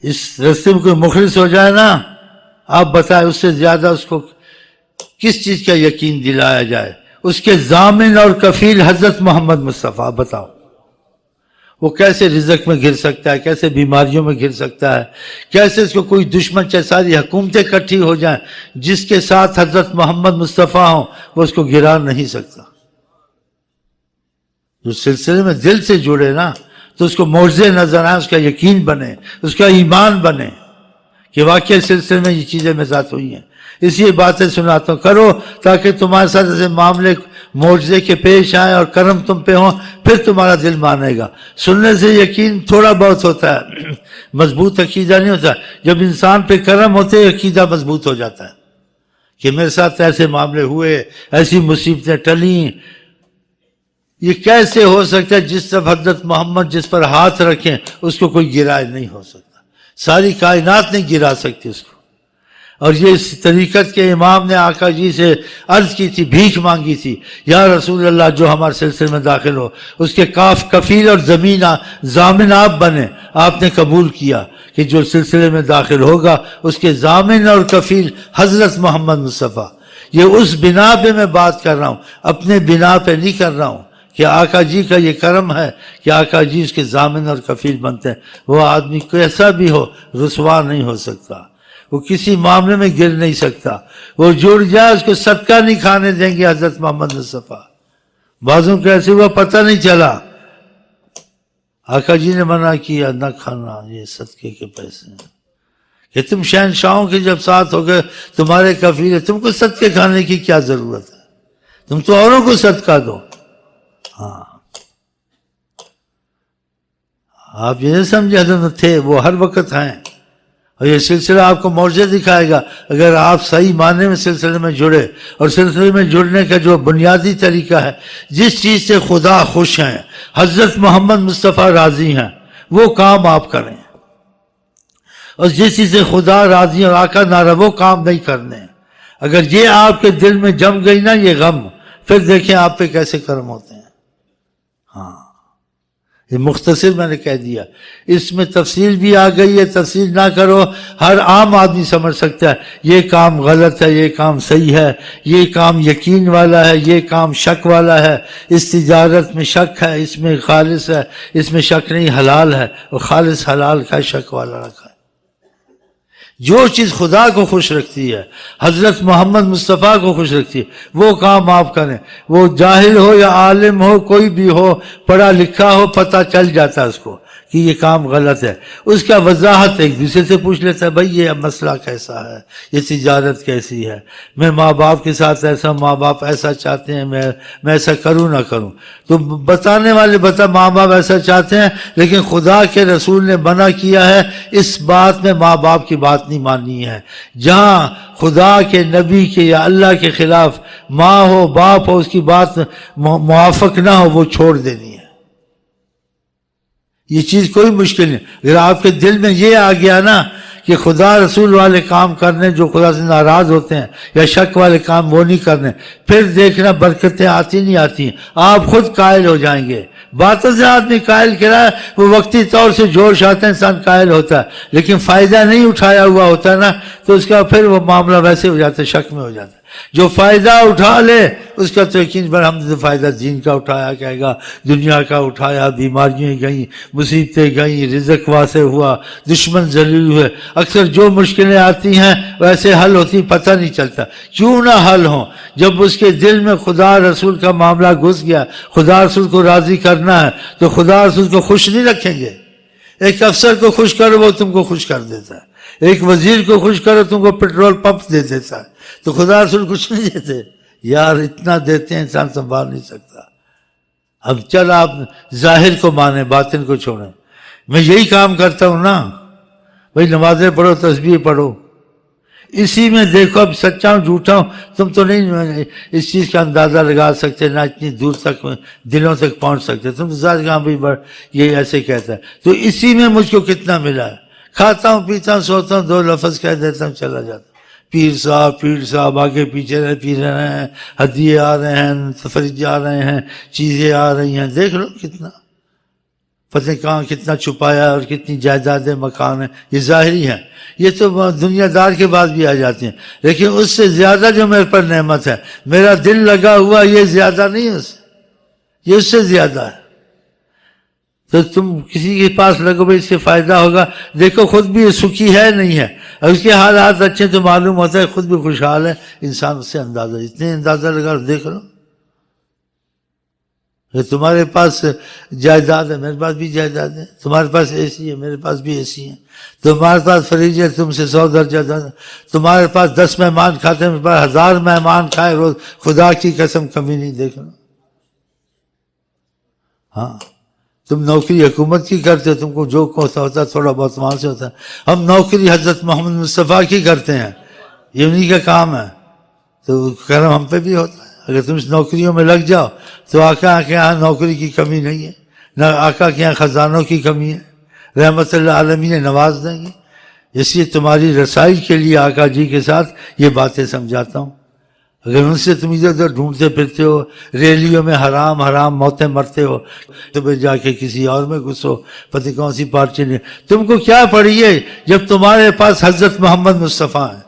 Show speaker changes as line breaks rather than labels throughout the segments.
اس رستے میں کوئی مخلص ہو جائے نا، آپ بتائیں اس سے زیادہ اس کو کس چیز کا یقین دلایا جائے؟ اس کے ضامن اور کفیل حضرت محمد مصطفیٰ. بتاؤ وہ کیسے رزق میں گر سکتا ہے، کیسے بیماریوں میں گر سکتا ہے، کیسے اس کو کوئی دشمن چاہے ساری حکومتیں اکٹھی ہو جائیں، جس کے ساتھ حضرت محمد مصطفیٰ ہوں وہ اس کو گرا نہیں سکتا. جو سلسلے میں دل سے جڑے نا تو اس کو معجزے نظر آئیں، اس کا یقین بنے، اس کا ایمان بنے کہ واقعی سلسلے میں یہ چیزیں میرے ساتھ ہوئی ہیں. اس لیے باتیں سناتا ہوں، کرو تاکہ تمہارے ساتھ ایسے معاملے معجزے کے پیش آئیں اور کرم تم پہ ہوں، پھر تمہارا دل مانے گا. سننے سے یقین تھوڑا بہت ہوتا ہے، مضبوط عقیدہ نہیں ہوتا. جب انسان پہ کرم ہوتے عقیدہ مضبوط ہو جاتا ہے کہ میرے ساتھ ایسے معاملے ہوئے، ایسی مصیبتیں ٹلیں. یہ کیسے ہو سکتا ہے؟ جس طرف حضرت محمد جس پر ہاتھ رکھیں اس کو کوئی گرائے نہیں ہو سکتا، ساری کائنات نہیں گرا سکتی اس کو. اور یہ اس طریقت کے امام نے آقا جی سے عرض کی تھی، بھیک مانگی تھی، یا رسول اللہ جو ہمارے سلسلے میں داخل ہو اس کے کفیل اور ضامن آپ بنے. آپ نے قبول کیا کہ جو سلسلے میں داخل ہوگا اس کے ضامن اور کفیل حضرت محمد مصطفیٰ. یہ اس بنا پہ میں بات کر رہا ہوں، اپنے بنا پہ نہیں کر رہا ہوں کہ آقا جی کا یہ کرم ہے کہ آقا جی اس کے ضامن اور کفیل بنتے ہیں. وہ آدمی کیسا بھی ہو رسوا نہیں ہو سکتا، وہ کسی معاملے میں گر نہیں سکتا. وہ جڑ جائے اس کو صدقہ نہیں کھانے دیں گے حضرت محمد مصطفیٰ. بعضوں کو ایسے ہوا پتہ نہیں چلا، آقا جی نے منع کیا نہ کھانا، یہ صدقے کے پیسے ہیں کہ تم شہنشاہوں کے جب ساتھ ہو گئے تمہارے کفیل ہے، تم کو صدقے کھانے کی کیا ضرورت ہے؟ تم تو اوروں کو صدقہ دو. ہاں آپ یہ نہیں سمجھے حضرت تھے، وہ ہر وقت ہیں. اور یہ سلسلہ آپ کو معجزے دکھائے گا اگر آپ صحیح معنی میں سلسلے میں جڑے. اور سلسلے میں جڑنے کا جو بنیادی طریقہ ہے، جس چیز سے خدا خوش ہیں، حضرت محمد مصطفیٰ راضی ہیں، وہ کام آپ کریں. اور جس چیز سے خدا راضی اور آقا ناراض وہ کام نہیں کرنے. اگر یہ آپ کے دل میں جم گئی نا یہ غم، پھر دیکھیں آپ پہ کیسے کرم ہوتے ہیں. ہاں یہ مختصر میں نے کہہ دیا، اس میں تفصیل بھی آ گئی ہے، تفصیل نہ کرو ہر عام آدمی سمجھ سکتا ہے یہ کام غلط ہے، یہ کام صحیح ہے، یہ کام یقین والا ہے، یہ کام شک والا ہے. اس تجارت میں شک ہے، اس میں خالص ہے، اس میں شک نہیں حلال ہے، اور خالص حلال کا شک والا رکھا ہے. جو چیز خدا کو خوش رکھتی ہے، حضرت محمد مصطفیٰ کو خوش رکھتی ہے، وہ کام آپ کریں. وہ جاہل ہو یا عالم ہو، کوئی بھی ہو، پڑھا لکھا ہو، پتہ چل جاتا ہے اس کو کہ یہ کام غلط ہے. اس کا وضاحت ایک دوسرے سے پوچھ لیتا ہے، بھائی یہ مسئلہ کیسا ہے، یہ تجارت کیسی ہے، میں ماں باپ کے ساتھ ایسا، ماں باپ ایسا چاہتے ہیں، میں ایسا کروں نہ کروں. تو بتانے والے ماں باپ ایسا چاہتے ہیں، لیکن خدا کے رسول نے منع کیا ہے اس بات میں ماں باپ کی بات نہیں ماننی ہے. جہاں خدا کے نبی کے یا اللہ کے خلاف ماں ہو باپ ہو اس کی بات موافق نہ ہو، وہ چھوڑ دینی ہے. یہ چیز کوئی مشکل نہیں. اگر آپ کے دل میں یہ آ گیا نا کہ خدا رسول والے کام کرنے جو خدا سے ناراض ہوتے ہیں، یا شک والے کام وہ نہیں کرنے، پھر دیکھنا برکتیں آتی نہیں آتی، آپ خود قائل ہو جائیں گے. باتوں سے آدمی قائل کرا ہے، وہ وقتی طور سے جوش آتا ہے انسان قائل ہوتا ہے، لیکن فائدہ نہیں اٹھایا ہوا ہوتا ہے نا تو اس کا پھر وہ معاملہ ویسے ہو جاتا ہے، شک میں ہو جاتا ہے. جو فائدہ اٹھا لے اس کا تو یقین پر ہم نے فائدہ دین کا اٹھایا، کہے گا دنیا کا اٹھایا، بیماریاں گئیں، مصیبتیں گئیں، رزق واسع ہوا، دشمن ذلیل ہوئے. اکثر جو مشکلیں آتی ہیں ویسے حل ہوتی پتہ نہیں چلتا. کیوں نہ حل ہوں؟ جب اس کے دل میں خدا رسول کا معاملہ گھس گیا، خدا رسول کو راضی کرنا ہے تو خدا رسول کو خوش نہیں رکھیں گے. ایک افسر کو خوش کرو وہ تم کو خوش کر دیتا ہے، ایک وزیر کو خوش کرو تم کو پیٹرول پمپ دے دیتا ہے. تو خدا رسول کچھ نہیں دیتے یار، اتنا دیتے ہیں انسان سنبھال نہیں سکتا. اب چل آپ ظاہر کو مانیں، باطن کو چھوڑیں. میں یہی کام کرتا ہوں نا بھائی، نمازیں پڑھو، تسبیح پڑھو، اسی میں دیکھو اب سچا ہوں جھوٹا ہوں تم تو نہیں اس چیز کا اندازہ لگا سکتے، نہ اتنی دور تک دلوں تک پہنچ سکتے. تم تو ذات کہاں بھی یہ ایسے کہتا ہے. تو اسی میں مجھ کو کتنا ملا ہے. کھاتا ہوں پیتا ہوں سوتا ہوں، 2 لفظ کہہ دیتا ہوں چلا جاتا ہوں. پیر صاحب آگے پیچھے پی رہے ہیں، ہدیے آ رہے ہیں، تفریح آ رہے ہیں، چیزیں آ رہی ہیں، دیکھ لو کتنا. پتہ کہاں کتنا چھپایا اور کتنی جائیدادیں مکان ہیں، یہ ظاہری ہیں، یہ تو دنیا دار کے بعد بھی آ جاتی ہیں، لیکن اس سے زیادہ جو میرے پر نعمت ہے، میرا دل لگا ہوا، یہ زیادہ نہیں ہے اس سے، یہ اس سے زیادہ ہے۔ تو تم کسی کے پاس لگو بھائی اس سے فائدہ ہوگا، دیکھو خود بھی سکھی ہے نہیں ہے، اور اس کے حالات اچھے تو معلوم ہوتا ہے خود بھی خوشحال ہے، انسان اس سے اندازہ، اتنے اندازہ لگا دیکھ لو کہ تمہارے پاس جائیداد ہے، میرے پاس بھی جائیداد ہے، تمہارے پاس اے سی ہے، میرے پاس بھی اے سی ہے، تمہارے پاس فریج ہے، تم سے 100 درجہ زیادہ، تمہارے پاس 10 مہمان کھاتے ہیں، میرے پاس 1000 مہمان کھائے روز، خدا کی قسم کمی نہیں، دیکھ لو۔ ہاں تم نوکری حکومت کی کرتے ہو، تم کو جو ہوتا ہے تھوڑا بہت وہاں سے ہوتا ہے، ہم نوکری حضرت محمد مصطفیٰ کی کرتے ہیں، یہ انہی کا کام ہے، تو کرم ہم پہ بھی ہوتا ہے۔ اگر تم اس نوکریوں میں لگ جاؤ تو آقا کے یہاں نوکری کی کمی نہیں ہے، نہ آقا کے یہاں خزانوں کی کمی ہے، رحمت اللہ عالمین نواز دیں گے۔ اس لیے تمہاری رسائی کے لیے آقا جی کے ساتھ یہ باتیں سمجھاتا ہوں۔ اگر ان سے تم ادھر ادھر ڈھونڈتے پھرتے ہو، ریلیوں میں حرام حرام موتیں مرتے ہو، تو جا کے کسی اور میں گھسو، پتہ کون سی پارٹی نے، تم کو کیا پڑی ہے جب تمہارے پاس حضرت محمد مصطفیٰ ہیں،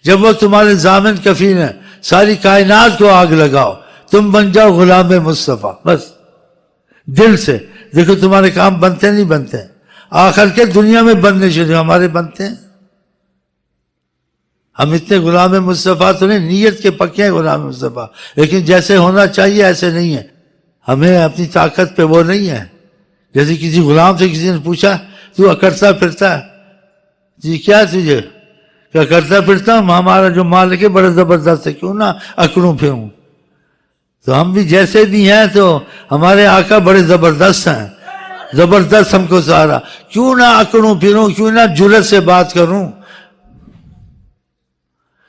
جب وہ تمہارے ضامن کفیل ہیں، ساری کائنات کو آگ لگاؤ، تم بن جاؤ غلام مصطفیٰ، بس دل سے۔ دیکھو تمہارے کام بنتے نہیں بنتے، آخر کے دنیا میں بننے شروع، ہمارے بنتے ہیں، ہم اتنے غلام مصطفیٰ تو نہیں، نیت کے پکے ہیں غلام مصطفیٰ، لیکن جیسے ہونا چاہیے ایسے نہیں ہے، ہمیں اپنی طاقت پہ وہ نہیں ہے۔ جیسے کسی غلام سے کسی نے پوچھا تو اکڑتا پھرتا ہے، جی کیا تجھے، کیا کرتا پھرتا ہوں، ہمارا جو مالک ہے بڑا زبردست ہے، کیوں نہ اکڑوں پھروں۔ تو ہم بھی جیسے بھی ہیں تو ہمارے آقا بڑے زبردست ہیں، زبردست ہم کو سہارا، کیوں نہ اکڑوں پھروں، کیوں نہ جرت سے بات کروں،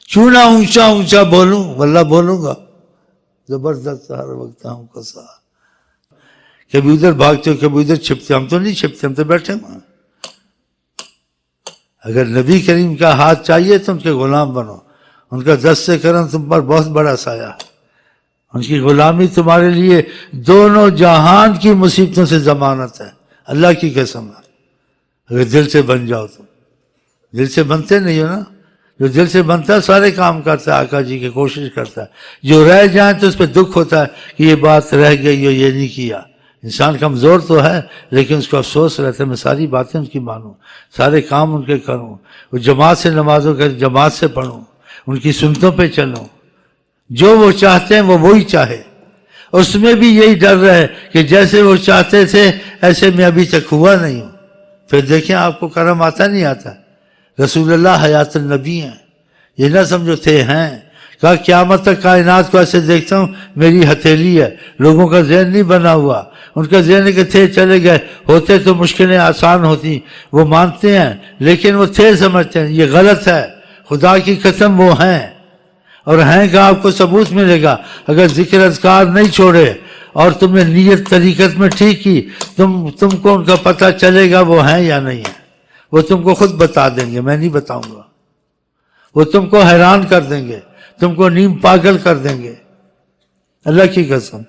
کیوں نہ اونچا اونچا بولوں، واللہ بولوں گا، زبردست ہر وقت ہم کو سہارا۔ کبھی ادھر بھاگتے ہو، کبھی ادھر چھپتے، ہم تو نہیں چھپتے، ہم تو بیٹھے ہیں۔ اگر نبی کریم کا ہاتھ چاہیے تو ان کے غلام بنو، ان کا دست کرم تم پر بہت بڑا سایہ ہے، ان کی غلامی تمہارے لیے دونوں جہان کی مصیبتوں سے ضمانت ہے، اللہ کی قسم ہے۔ اگر دل سے بن جاؤ تو، دل سے بنتے نہیں ہو نا، جو دل سے بنتا ہے سارے کام کرتا ہے، آقا جی کی کوشش کرتا ہے، جو رہ جائیں تو اس پہ دکھ ہوتا ہے کہ یہ بات رہ گئی ہو، یہ نہیں کیا۔ انسان کمزور تو ہے لیکن اس کو افسوس رہتا ہے میں ساری باتیں ان کی مانوں، سارے کام ان کے کروں، وہ جماعت سے نمازوں کا جماعت سے پڑھوں، ان کی سنتوں پہ چلوں، جو وہ چاہتے ہیں وہ وہی چاہے، اس میں بھی یہی ڈر رہے کہ جیسے وہ چاہتے تھے ایسے میں ابھی تک ہوا نہیں ہوں۔ پھر دیکھیں آپ کو کرم آتا نہیں آتا، رسول اللہ حیات النبی ہیں، یہ نہ سمجھو تھے ہیں، کہا قیامت تک کائنات کو ایسے دیکھتا ہوں میری ہتھیلی ہے، لوگوں کا ذہن نہیں بنا ہوا، ان کا ذہن کہ تھے چلے گئے، ہوتے تو مشکلیں آسان ہوتی، وہ مانتے ہیں لیکن وہ تھے سمجھتے ہیں، یہ غلط ہے، خدا کی قسم وہ ہیں، اور ہیں کا آپ کو ثبوت ملے گا، اگر ذکر اذکار نہیں چھوڑے اور تم نے نیت طریقت میں ٹھیک کی، تم کو ان کا پتہ چلے گا وہ ہیں یا نہیں ہیں، وہ تم کو خود بتا دیں گے، میں نہیں بتاؤں گا، وہ تم کو حیران کر دیں گے، تم کو نیم پاگل کر دیں گے، اللہ کی قسم۔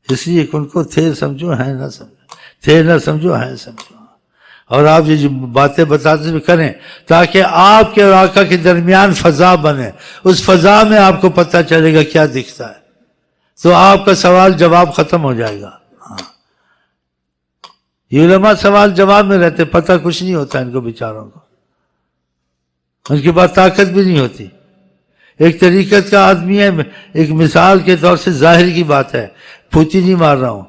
اس لیے ان کو تھے سمجھو ہیں نہ سمجھو، تھے نہ سمجھو ہیں سمجھو، اور آپ یہ جو باتیں بتاتے ہوئے کریں تاکہ آپ کے اور آقا کے درمیان فضا بنے، اس فضا میں آپ کو پتہ چلے گا کیا دکھتا ہے، تو آپ کا سوال جواب ختم ہو جائے گا۔ یہ علماء سوال جواب میں رہتے، پتہ کچھ نہیں ہوتا ان کو بیچاروں کو، ان کے پاس طاقت بھی نہیں ہوتی۔ ایک طریقت کا آدمی ہے، ایک مثال کے طور سے ظاہر کی بات ہے، پھوتی نہیں مار رہا ہوں،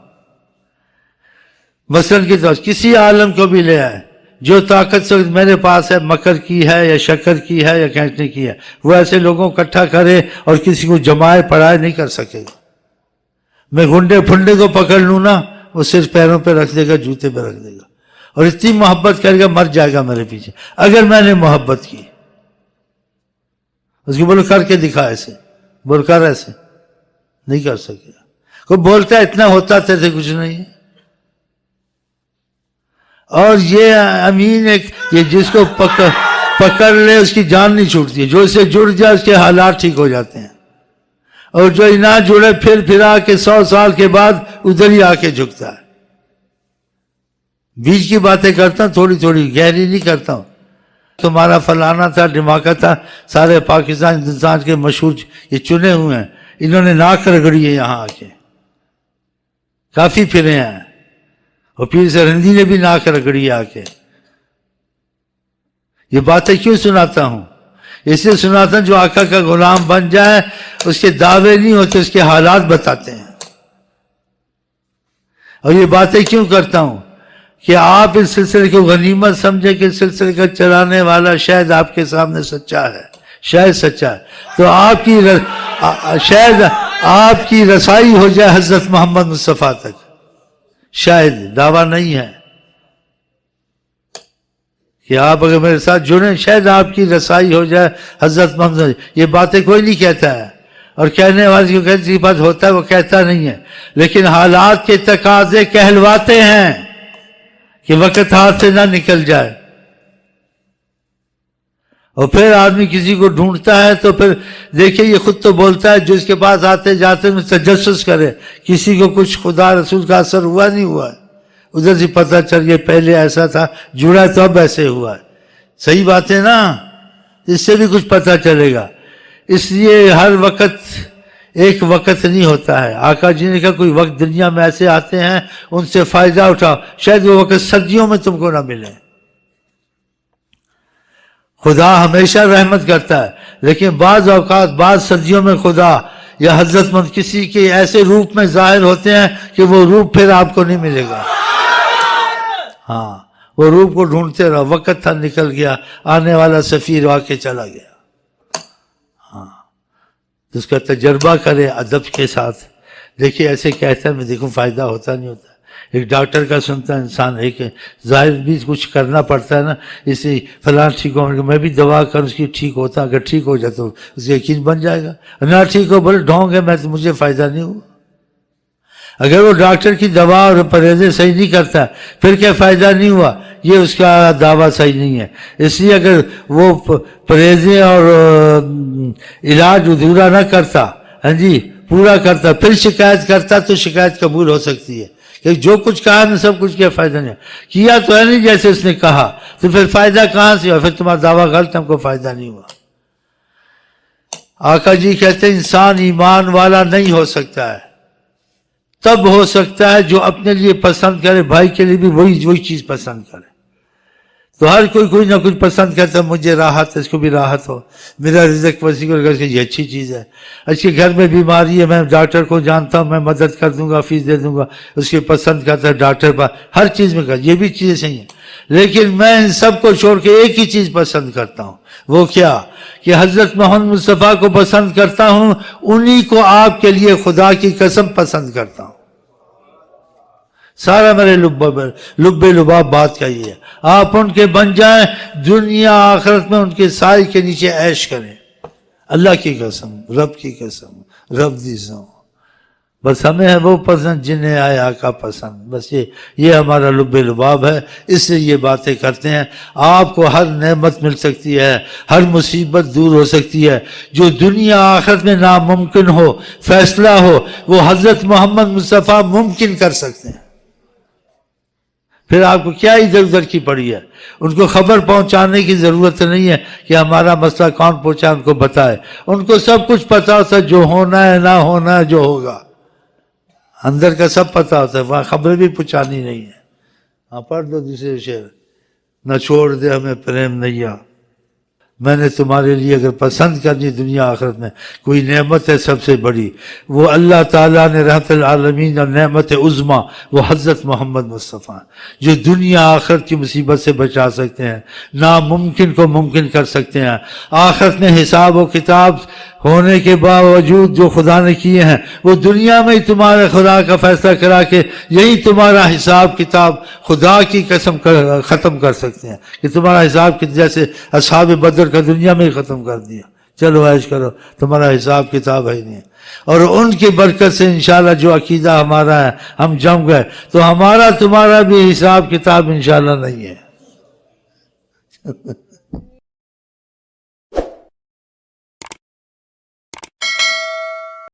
مثلاً کے طور کسی عالم کو بھی لے آئے، جو طاقت سے میرے پاس ہے، مکر کی ہے یا شکر کی ہے یا کھینچنے کی ہے، وہ ایسے لوگوں کو اکٹھا کرے اور کسی کو جمائے پڑھائے نہیں کر سکے گا۔ میں گنڈے پھنڈے کو پکڑ لوں نا، وہ صرف پیروں پہ رکھ دے گا، جوتے پہ رکھ دے گا، اور اتنی محبت کرے گا مر جائے گا میرے پیچھے، اگر میں نے محبت کی۔ اس کو بولو کر کے دکھا ایسے، بول کر ایسے، نہیں کر سکے، کوئی بولتا ہے اتنا ہوتا تیسے کچھ نہیں ہے۔ اور یہ امین ایک، یہ جس کو پکڑ لے اس کی جان نہیں چھوٹتی ہے، جو اس سے جڑ جائے اس کے حالات ٹھیک ہو جاتے ہیں، اور جو نہ جڑے پھر پھرا کے 100 سال کے بعد ادھر ہی آ کے جھکتا ہے. بیچ کی باتیں کرتا ہوں، تھوڑی تھوڑی، گہری نہیں کرتا ہوں. تمہارا فلانا تھا، دھماکہ تھا، سارے پاکستان ہندوستان کے مشہور یہ چنے ہوئے ہیں، انہوں نے ناک رگڑی ہے یہاں آ کے، کافی پھرے ہیں. اور پیر سرہندی نے بھی ناک رگڑی آ کے. یہ باتیں کیوں سناتا ہوں؟ اس لیے سناتا ہوں جو آقا کا غلام بن جائے اس کے دعوے نہیں ہوتے، اس کے حالات بتاتے ہیں. اور یہ باتیں کیوں کرتا ہوں کہ آپ اس سلسلے کو غنیمت سمجھے کہ اس سلسلے کا چلانے والا شاید آپ کے سامنے سچا ہے، شاید سچا ہے، تو شاید آپ کی رسائی ہو جائے حضرت محمد مصطفیٰ تک. شاید، دعویٰ نہیں ہے کہ آپ اگر میرے ساتھ جڑیں شاید آپ کی رسائی ہو جائے حضرت محمد. یہ باتیں کوئی نہیں کہتا ہے، اور کہنے والے کو کہنے بات ہوتا ہے وہ کہتا نہیں ہے، لیکن حالات کے تقاضے کہلواتے ہیں کہ وقت ہاتھ سے نہ نکل جائے. اور پھر آدمی کسی کو ڈھونڈتا ہے تو پھر دیکھیں یہ خود تو بولتا ہے جو اس کے پاس آتے جاتے میں تجسس کرے، کسی کو کچھ خدا رسول کا اثر ہوا نہیں ہوا ہے، ادھر سے پتہ چل گیا پہلے ایسا تھا، جڑا تو اب ایسے ہوا ہے. صحیح بات ہے نا؟ اس سے بھی کچھ پتہ چلے گا. اس لیے ہر وقت ایک وقت نہیں ہوتا ہے. آقا جی نے کہا کوئی وقت دنیا میں ایسے آتے ہیں ان سے فائدہ اٹھاؤ، شاید وہ وقت صدیوں میں تم کو نہ ملے. خدا ہمیشہ رحمت کرتا ہے، لیکن بعض اوقات بعض صدیوں میں خدا یا حضرت مند کسی کے ایسے روپ میں ظاہر ہوتے ہیں کہ وہ روپ پھر آپ کو نہیں ملے گا. ہاں، وہ روپ کو ڈھونڈتے رہو. وقت تھا نکل گیا، آنے والا سفیر آ کے چلا گیا. ہاں، اس کا تجربہ کرے ادب کے ساتھ. دیکھیے ایسے کہتا ہے میں دیکھوں فائدہ ہوتا نہیں ہوتا. ایک ڈاکٹر کا سنتا ہے انسان، ایک ظاہر بھی کچھ کرنا پڑتا ہے نا، اس لیے فلاں ٹھیک ہو میں بھی دعا کر اس کی ٹھیک ہوتا، اگر ٹھیک ہو جائے تو اس کا یقین بن جائے گا. نہ ٹھیک ہو بولے ڈھونگ ہے، میں تو مجھے فائدہ نہیں ہوا. اگر وہ ڈاکٹر کی دوا اور پرہیزیں صحیح نہیں کرتا پھر کیا فائدہ نہیں ہوا، یہ اس کا دعویٰ صحیح نہیں ہے. اس لیے اگر وہ پرہیزیں اور علاج ادھورا نہ کرتا، ہاں جی پورا کرتا، پھر شکایت کرتا تو شکایت قبول ہو سکتی ہے کہ جو کچھ کہا میں سب کچھ کیا فائدہ نہیں کیا تو ہے نہیں جیسے اس نے کہا، تو پھر فائدہ کہاں سے ہوا؟ پھر تمہارا دعویٰ غلط، ہم کو فائدہ نہیں ہوا. آقا جی کہتے ہیں انسان ایمان والا نہیں ہو سکتا ہے، تب ہو سکتا ہے جو اپنے لیے پسند کرے، بھائی کے لیے بھی وہی چیز پسند کرے. تو ہر کوئی نہ کچھ پسند کرتا ہے، مجھے راحت ہے، اس کو بھی راحت ہو، میرا رزق وسیع کر کے یہ اچھی چیز ہے. اس کے گھر میں بیماری ہے، میں ڈاکٹر کو جانتا ہوں، میں مدد کر دوں گا، فیس دے دوں گا، اس کی پسند کرتا ہے ڈاکٹر پر، ہر چیز میں یہ بھی چیزیں صحیح ہیں. لیکن میں ان سب کو چھوڑ کے ایک ہی چیز پسند کرتا ہوں. وہ کیا؟ کہ حضرت محمد مصطفیٰ کو پسند کرتا ہوں، انہی کو آپ کے لیے خدا کی قسم پسند کرتا ہوں. سارا میرے لب لباب بات کا یہ ہے. آپ ان کے بن جائیں، دنیا آخرت میں ان کے سائے کے نیچے عیش کریں. اللہ کی قسم، رب کی قسم، رب دی سو. بس ہمیں ہے وہ پسند جنہیں آئے آقا پسند. بس یہ ہمارا لب لباب ہے، اس سے یہ باتیں کرتے ہیں. آپ کو ہر نعمت مل سکتی ہے، ہر مصیبت دور ہو سکتی ہے. جو دنیا آخرت میں ناممکن ہو، فیصلہ ہو، وہ حضرت محمد مصطفیٰ ممکن کر سکتے ہیں. پھر آپ کو کیا ادھر ادھر کی پڑی ہے؟ ان کو خبر پہنچانے کی ضرورت نہیں ہے کہ ہمارا مسئلہ کون پہنچا، ان کو بتائے. ان کو سب کچھ پتا ہوتا ہے، جو ہونا ہے نہ ہونا ہے، جو ہوگا اندر کا سب پتا ہوتا ہے. وہاں خبریں بھی پہنچانی نہیں ہے. ہاں پڑھ دو دوسرے شعر، نہ چھوڑ دے ہمیں پریم نیا. میں نے تمہارے لیے اگر پسند کرنی دنیا آخرت میں کوئی نعمت ہے سب سے بڑی، وہ اللہ تعالیٰ نے رحمت العالمین اور نعمت عظمیٰ وہ حضرت محمد مصطفیٰ جو دنیا آخرت کی مصیبت سے بچا سکتے ہیں، ناممکن کو ممکن کر سکتے ہیں. آخرت میں حساب و کتاب ہونے کے باوجود جو خدا نے کیے ہیں وہ دنیا میں ہی تمہارے خدا کا فیصلہ کرا کے یہی تمہارا حساب کتاب خدا کی قسم ختم کر سکتے ہیں کہ تمہارا حساب جیسے اصحاب بدر کا دنیا میں ہی ختم کر دیا. چلو عیش کرو، تمہارا حساب کتاب ہے ہی نہیں. اور ان کی برکت سے انشاءاللہ جو عقیدہ ہمارا ہے ہم جم گئے تو ہمارا تمہارا بھی حساب کتاب انشاءاللہ نہیں ہے.